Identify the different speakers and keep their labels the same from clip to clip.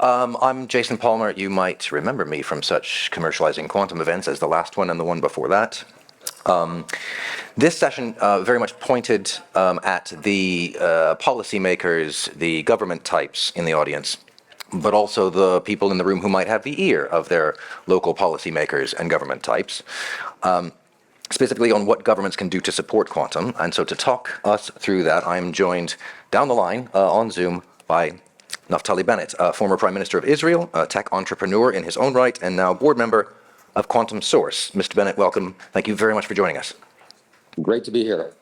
Speaker 1: I'm Jason Palmer. You might remember me from such Commercializing Quantum events as the last one and the one before that. This session very much pointed at the policymakers, the government types in the audience, but also the people in the room who might have the ear of their local policymakers and government types, specifically on what governments can do to support quantum. And so to talk us through that, I'm joined down the line on Zoom by Naftali Bennett, former Prime Minister of Israel, a tech entrepreneur in his own right, and now board member of Quantum Source. Mr. Bennett, welcome. Thank you very much for joining us.
Speaker 2: Great to be here.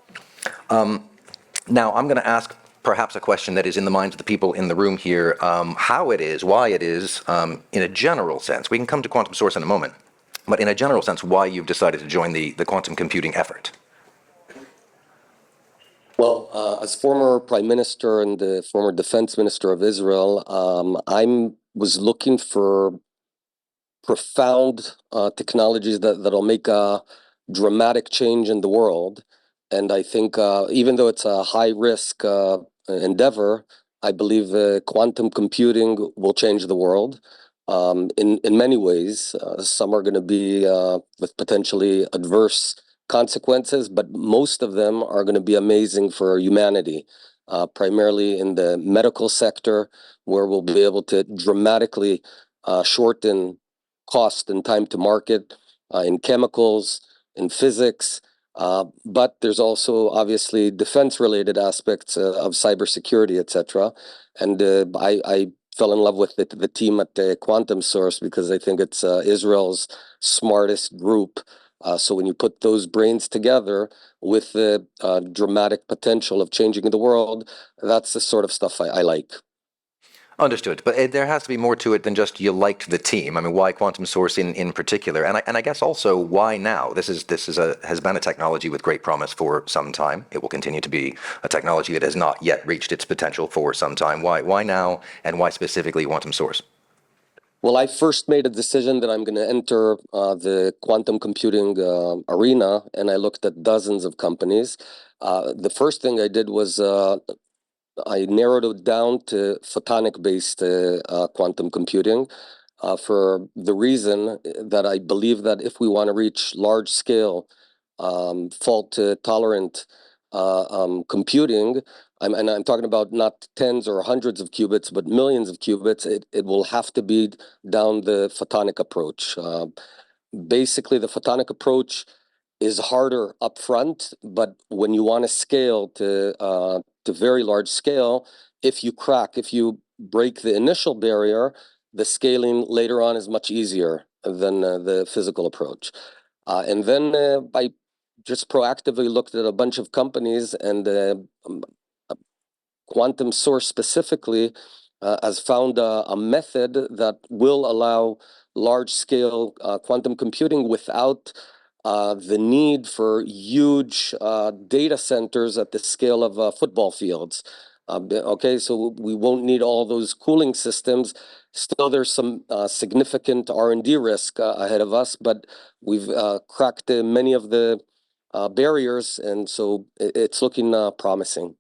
Speaker 1: Now, I'm going to ask perhaps a question that is in the minds of the people in the room here, how it is, why it is, in a general sense. We can come to Quantum Source in a moment, but in a general sense, why you've decided to join the quantum computing effort.
Speaker 2: Well, as former Prime Minister and the former Defense Minister of Israel, I was looking for profound technologies that'll make a dramatic change in the world. And I think even though it's a high-risk endeavor, I believe quantum computing will change the world in many ways. Some are going to be with potentially adverse consequences, but most of them are going to be amazing for humanity, primarily in the medical sector, where we'll be able to dramatically shorten cost and time to market, in chemicals, in physics, but there's also obviously defense-related aspects of cybersecurity, etc. And I fell in love with the team at Quantum Source because I think it's Israel's smartest group. So when you put those brains together with the dramatic potential of changing the world, that's the sort of stuff I like.
Speaker 1: Understood, but there has to be more to it than just you liked the team. I mean, why Quantum Source in particular, and I guess also why now? This has been a technology with great promise for some time. It will continue to be a technology that has not yet reached its potential for some time. Why now, and why specifically Quantum Source?
Speaker 2: Well, I first made a decision that I'm going to enter the quantum computing arena, and I looked at dozens of companies. The first thing I did was I narrowed it down to photonic-based quantum computing for the reason that I believe that if we want to reach large-scale fault-tolerant computing, and I'm talking about not tens or hundreds of qubits, but millions of qubits, it will have to be down the photonic approach. Basically, the photonic approach is harder up front, but when you want to scale to very large scale, if you break the initial barrier, the scaling later on is much easier than the physical approach. And then I just proactively looked at a bunch of companies, and Quantum Source specifically has found a method that will allow large-scale quantum computing without the need for huge data centers at the scale of football fields. Okay, so we won't need all those cooling systems. Still, there's some significant R&D risk ahead of us, but we've cracked many of the barriers, and so it's looking promising.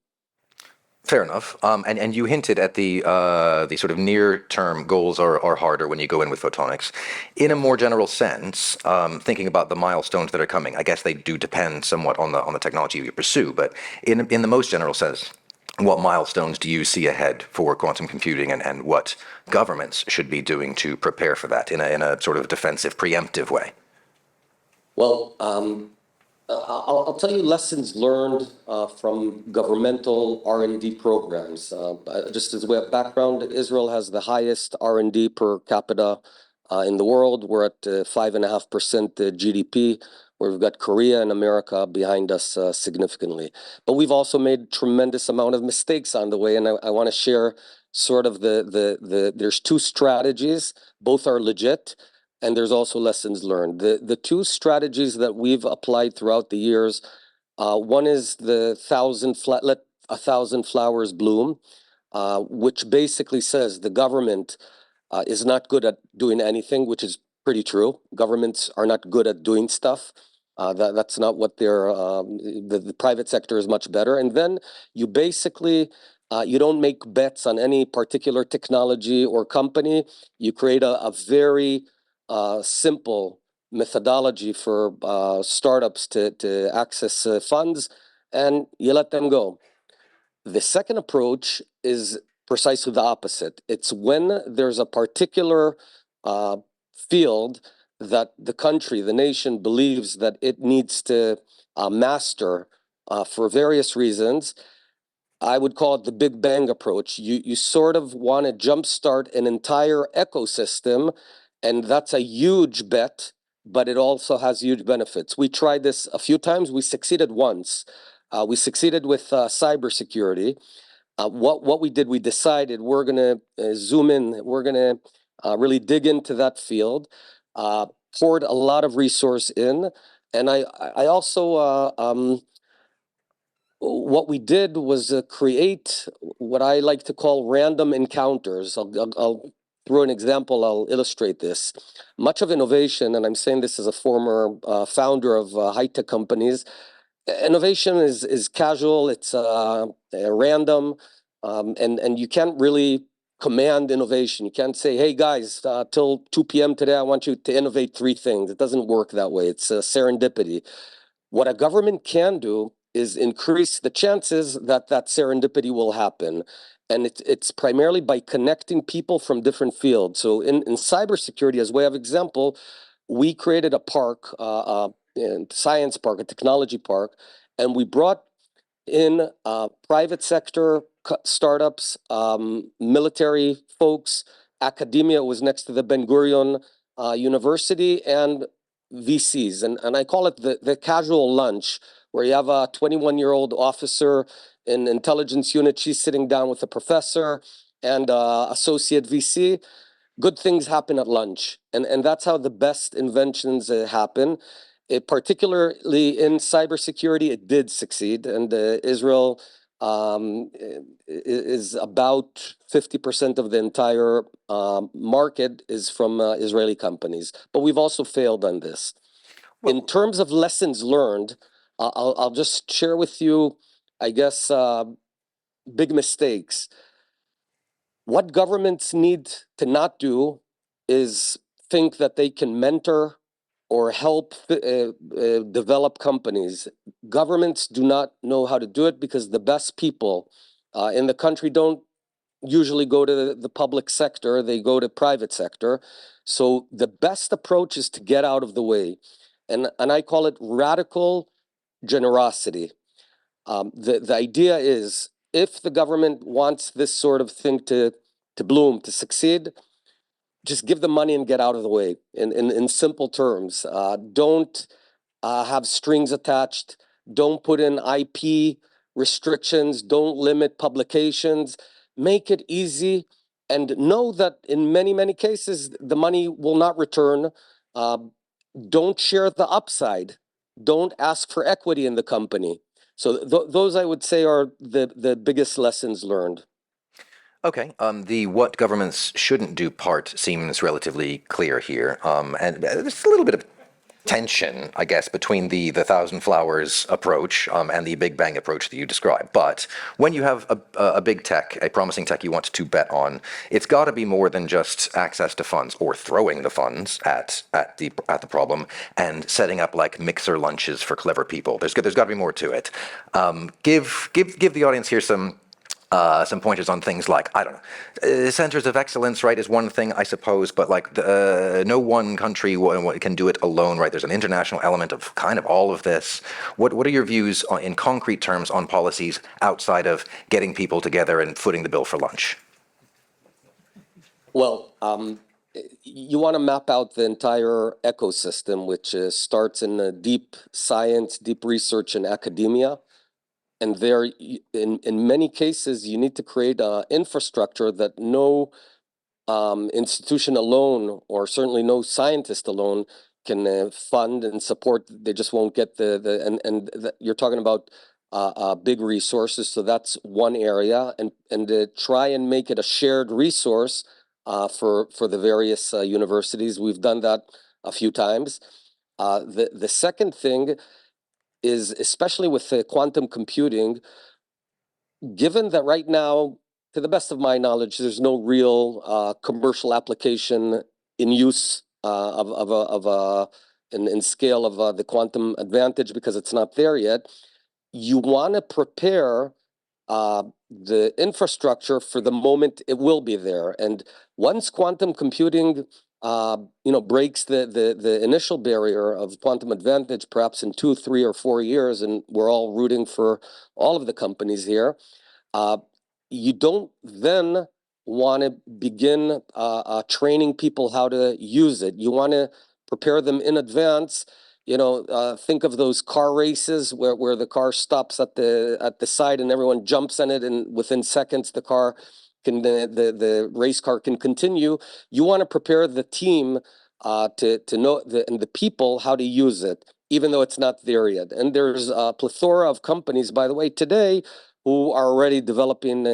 Speaker 1: Fair enough. And you hinted at the sort of near-term goals are harder when you go in with photonics. In a more general sense, thinking about the milestones that are coming, I guess they do depend somewhat on the technology you pursue. But in the most general sense, what milestones do you see ahead for quantum computing, and what governments should be doing to prepare for that in a sort of defensive, preemptive way?
Speaker 2: Well, I'll tell you lessons learned from governmental R&D programs. Just as a way of background, Israel has the highest R&D per capita in the world. We're at 5.5% GDP, where we've got Korea and America behind us significantly. But we've also made tremendous amount of mistakes on the way, and I want to share sort of there's two strategies. Both are legit, and there's also lessons learned. The two strategies that we've applied throughout the years, one is the let 1,000 flowers bloom, which basically says the government is not good at doing anything, which is pretty true. Governments are not good at doing stuff. That's not what they're. The private sector is much better. And then you basically You don't make bets on any particular technology or company. You create a very simple methodology for startups to access funds, and you let them go. The second approach is precisely the opposite. It's when there's a particular field that the country, the nation believes that it needs to master for various reasons. I would call it the Big Bang approach. You sort of want to jumpstart an entire ecosystem, and that's a huge bet, but it also has huge benefits. We tried this a few times. We succeeded once. We succeeded with cybersecurity. What we did, we decided we're going to zoom in. We're going to really dig into that field. Poured a lot of resource in, and I also what we did was create what I like to call random encounters. I'll through an example, I'll illustrate this. Much of innovation, and I'm saying this as a former founder of high-tech companies, innovation is casual, it's random, and you can't really command innovation. You can't say, hey guys, till 2 p.m. today, I want you to innovate 3 things. It doesn't work that way. It's serendipity. What a government can do is increase the chances that that serendipity will happen. And it's primarily by connecting people from different fields. So in cybersecurity, as way of example, we created a park, science park, a technology park, and we brought in private sector startups, military folks, academia was next to the Ben Gurion University, and VCs. And I call it the casual lunch, where you have a 21-year-old officer in intelligence unit, she's sitting down with a professor and associate VC. Good things happen at lunch, and that's how the best inventions happen. Particularly in cybersecurity, it did succeed, and Israel is about 50% of the entire market is from Israeli companies. But we've also failed on this. In terms of lessons learned, I'll just share with you, I guess, big mistakes. What governments need to not do is think that they can mentor or help develop companies. Governments do not know how to do it because the best people in the country don't usually go to the public sector, they go to private sector. So the best approach is to get out of the way. And I call it radical generosity. The idea is, if the government wants this sort of thing to bloom, to succeed, just give them money and get out of the way. In simple terms, don't have strings attached. Don't put in IP restrictions. Don't limit publications. Make it easy, and know that in many cases the money will not return. Don't share the upside. Don't ask for equity in the company. So those, I would say, are the biggest lessons learned.
Speaker 1: Okay, the what governments shouldn't do part seems relatively clear here, and there's a little bit of tension, I guess, between the thousand flowers approach and the Big Bang approach that you described. But when you have a big tech, a promising tech you want to bet on, it's got to be more than just access to funds or throwing the funds at the problem and setting up like mixer lunches for clever people. There's got to be more to it. Give the audience here some pointers on things like, I don't know, centers of excellence, right, is one thing, I suppose, but like no one country can do it alone, right? There's an international element of kind of all of this. What are your views in concrete terms on policies outside of getting people together and footing the bill for lunch?
Speaker 2: Well, you want to map out the entire ecosystem, which starts in deep science, deep research, and academia. And there, in many cases, you need to create an infrastructure that no institution alone, or certainly no scientist alone, can fund and support. They just won't get you're talking about big resources. So that's one area, and to try and make it a shared resource for the various universities. We've done that a few times. The second thing is, especially with quantum computing, given that right now, to the best of my knowledge, there's no real commercial application in use in scale of the quantum advantage because it's not there yet. You want to prepare the infrastructure for the moment it will be there. And once quantum computing, breaks the initial barrier of quantum advantage, perhaps in 2, 3, or 4 years, and we're all rooting for all of the companies here, you don't then want to begin training people how to use it. You want to prepare them in advance. Think of those car races where the car stops at the side and everyone jumps on it, and within seconds the race car can continue. You want to prepare the team to know and the people how to use it, even though it's not there yet. And there's a plethora of companies, by the way, today who are already developing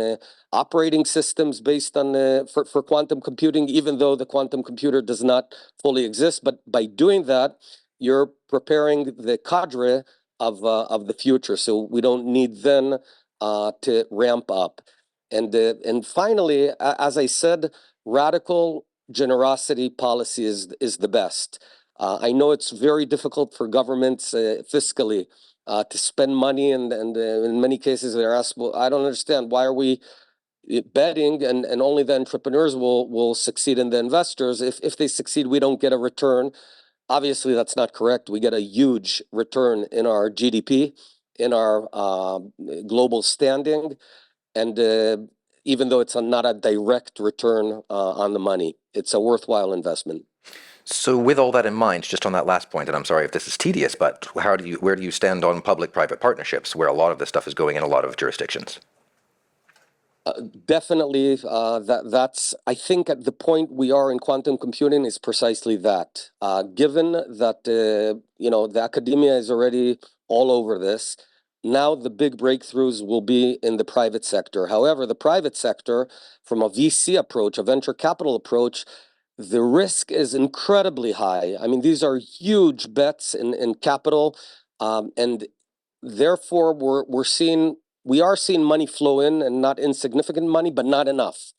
Speaker 2: operating systems based on for quantum computing, even though the quantum computer does not fully exist. But by doing that, you're preparing the cadre of the future. So we don't need then to ramp up. And finally, as I said, radical generosity policy is the best. I know it's very difficult for governments fiscally to spend money, and in many cases they're asked, well, I don't understand, why are we betting and only the entrepreneurs will succeed and the investors, if they succeed, we don't get a return. Obviously, that's not correct. We get a huge return in our GDP, in our global standing, and even though it's not a direct return on the money, it's a worthwhile investment.
Speaker 1: So with all that in mind, just on that last point, and I'm sorry if this is tedious, but where do you stand on public-private partnerships, where a lot of this stuff is going in a lot of jurisdictions?
Speaker 2: Definitely, that's, I think at the point we are in quantum computing is precisely that. Given that, the academia is already all over this, now the big breakthroughs will be in the private sector. However, the private sector, from a VC approach, a venture capital approach, the risk is incredibly high. I mean, these are huge bets in capital, and therefore we are seeing money flow in, and not insignificant money, but not enough.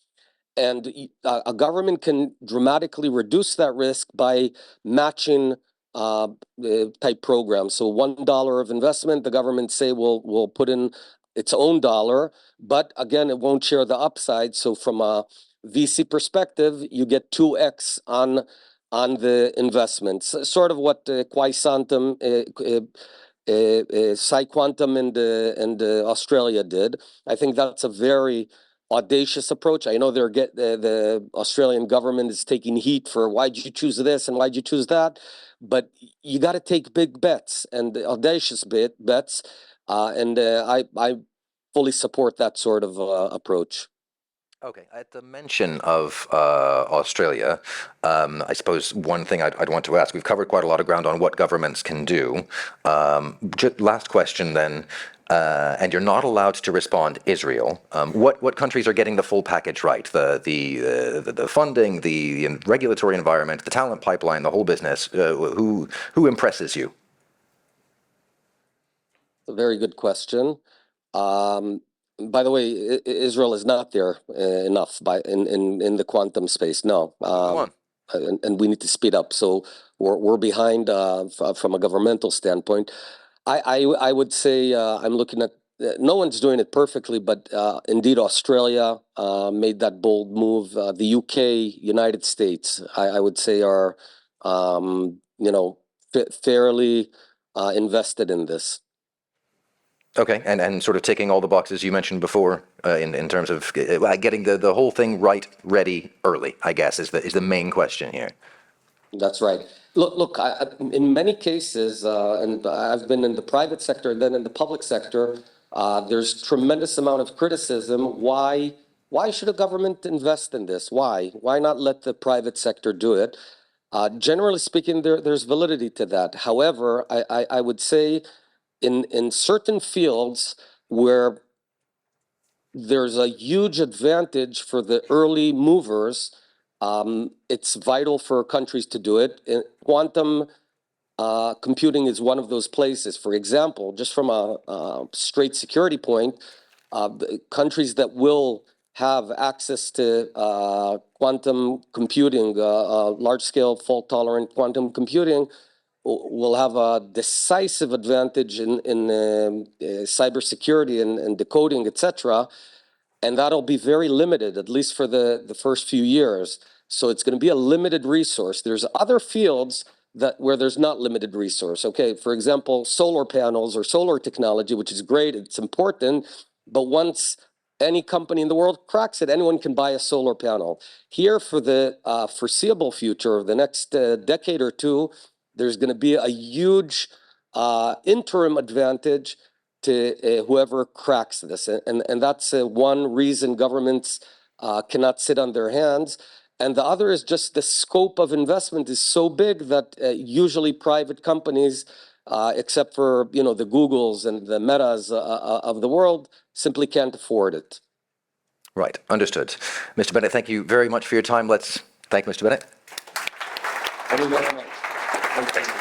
Speaker 2: And a government can dramatically reduce that risk by matching type programs. So $1 of investment, the government say will put in its own dollar, but again, it won't share the upside. So from a VC perspective, you get 2x on the investments. Sort of what Quantum PsiQuantum and Australia did. I think that's a very audacious approach. I know the Australian government is taking heat for why'd you choose this and why'd you choose that, but you got to take big bets and audacious bets, and I fully support that sort of approach.
Speaker 1: Okay, at the mention of Australia, I suppose one thing I'd want to ask, we've covered quite a lot of ground on what governments can do. Last question then, and you're not allowed to respond, Israel. What countries are getting the full package right? The funding, the regulatory environment, the talent pipeline, the whole business. Who impresses you?
Speaker 2: A very good question. By the way, Israel is not there enough in the quantum space. No,
Speaker 1: Go on.
Speaker 2: and we need to speed up. So we're behind from a governmental standpoint. I would say I'm looking at no one's doing it perfectly, but indeed Australia made that bold move. The UK, United States, I would say are fairly invested in this.
Speaker 1: Okay, and sort of ticking all the boxes you mentioned before in terms of getting the whole thing right, ready, early, I guess, is the main question here.
Speaker 2: That's right. Look. In many cases, and I've been in the private sector, then in the public sector. There's tremendous amount of criticism. Why should a government invest in this? Why? Why not let the private sector do it? Generally speaking, there's validity to that. However, I would say in certain fields where there's a huge advantage for the early movers, it's vital for countries to do it. Quantum computing is one of those places. For example, just from a straight security point, the countries that will have access to quantum computing, large-scale fault-tolerant quantum computing, will have a decisive advantage in cybersecurity and decoding, etc. And that'll be very limited, at least for the first few years. So it's going to be a limited resource. There's other fields where there's not limited resource. Okay, for example, solar panels or solar technology, which is great, it's important, but once any company in the world cracks it, anyone can buy a solar panel. Here, for the foreseeable future, the next decade or two, there's going to be a huge interim advantage to whoever cracks this. And that's one reason governments cannot sit on their hands. And the other is just the scope of investment is so big that usually private companies, except for the Googles and the Metas of the world, simply can't afford it.
Speaker 1: Right, understood. Mr. Bennett, thank you very much for your time. Let's thank Mr. Bennett.
Speaker 2: Thank you.